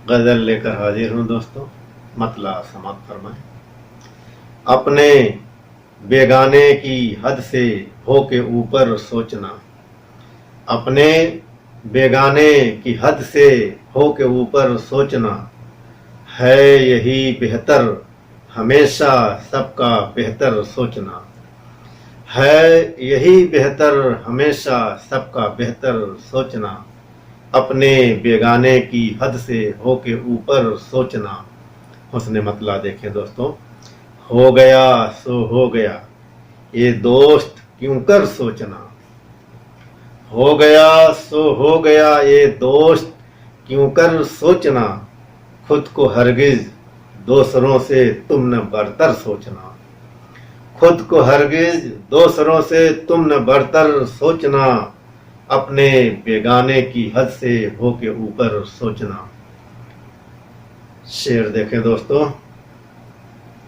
गजल लेकर हाजिर हूँ दोस्तों। मतला समाप्त फरमाएं। अपने बेगाने की हद से हो के ऊपर सोचना, अपने बेगाने की हद से हो के ऊपर सोचना, है यही बेहतर हमेशा सबका बेहतर सोचना, है यही बेहतर हमेशा सबका बेहतर सोचना, अपने बेगाने की हद से हो के ऊपर सोचना। हुस्न मतला देखें दोस्तों। हो गया सो हो गया, ये दोस्त क्यों कर सोचना, हो गया सो हो गया, ये दोस्त क्यों कर सोचना, खुद को हरगिज दूसरों से तुम न बरतर सोचना, खुद को हरगिज दूसरों से तुम न बरतर सोचना, अपने बेगाने की हद से हो के ऊपर सोचना। शेर देखें दोस्तों।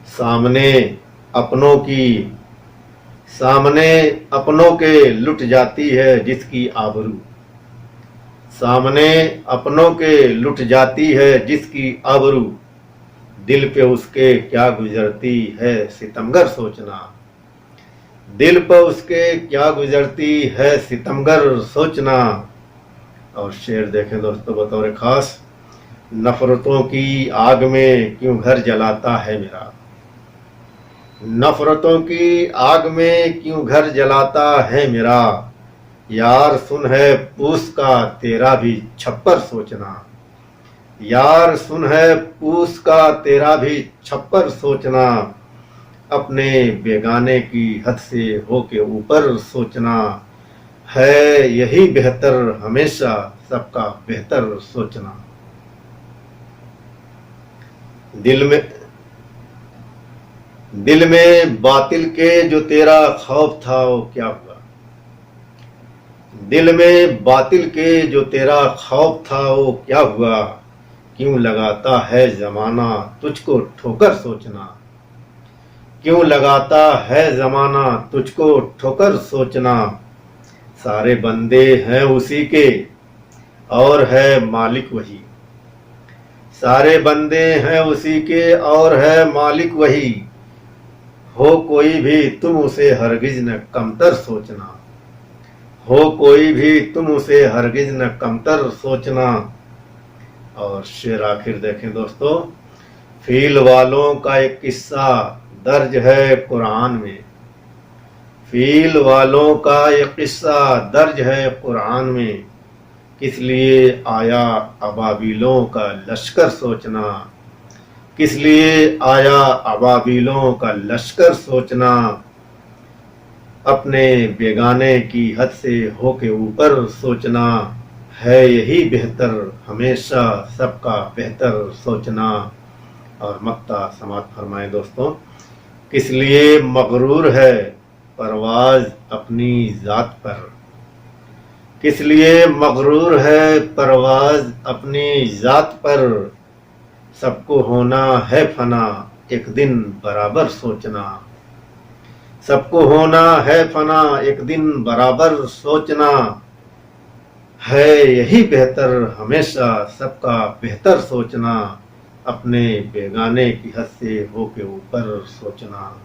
सामने अपनों के लुट जाती है जिसकी आबरू, सामने अपनों के लुट जाती है जिसकी आबरू, दिल पे उसके क्या गुजरती है सितमगर सोचना, दिल पर उसके क्या गुजरती है सितमगर सोचना। और शेर देखें दोस्तों बतौर खास। नफरतों की आग में क्यों घर जलाता है मेरा, नफरतों की आग में क्यों घर जलाता है मेरा, यार सुन है पूस का तेरा भी छप्पर सोचना, यार सुन है पूस का तेरा भी छप्पर सोचना, अपने बेगाने की हद से हो के ऊपर सोचना, है यही बेहतर हमेशा सबका बेहतर सोचना। दिल में बातिल के जो तेरा खौफ था वो क्या हुआ, दिल में बातिल के जो तेरा खौफ था वो क्या हुआ, क्यों लगाता है जमाना तुझको ठोकर सोचना, क्यों लगाता है जमाना तुझको ठोकर सोचना, सारे बंदे हैं उसी के और है मालिक वही, सारे बंदे हैं उसी के और है मालिक वही, हो कोई भी तुम उसे हरगिज न कमतर सोचना, हो कोई भी तुम उसे हरगिज न कमतर सोचना। और शेर आखिर देखें दोस्तों। फील वालों का एक किस्सा दर्ज है कुरान में, फील वालों का एक किस्सा दर्ज है कुरान में, किस लिए आया अबाबिलों का लश्कर सोचना, किस लिए आया अबाबिलों का लश्कर सोचना, अपने बेगाने की हद से हो के ऊपर सोचना, है यही बेहतर हमेशा सबका बेहतर सोचना। और मक्ता समात फरमाए दोस्तों। किस लिए मगरूर है परवाज अपनी जात पर, किस लिए मगरूर है परवाज अपनी जात पर, सबको होना है फना एक दिन बराबर सोचना, सबको होना है फना एक दिन बराबर सोचना, है यही बेहतर हमेशा सबका बेहतर सोचना, अपने बेगाने की हद से हो के ऊपर सोचना।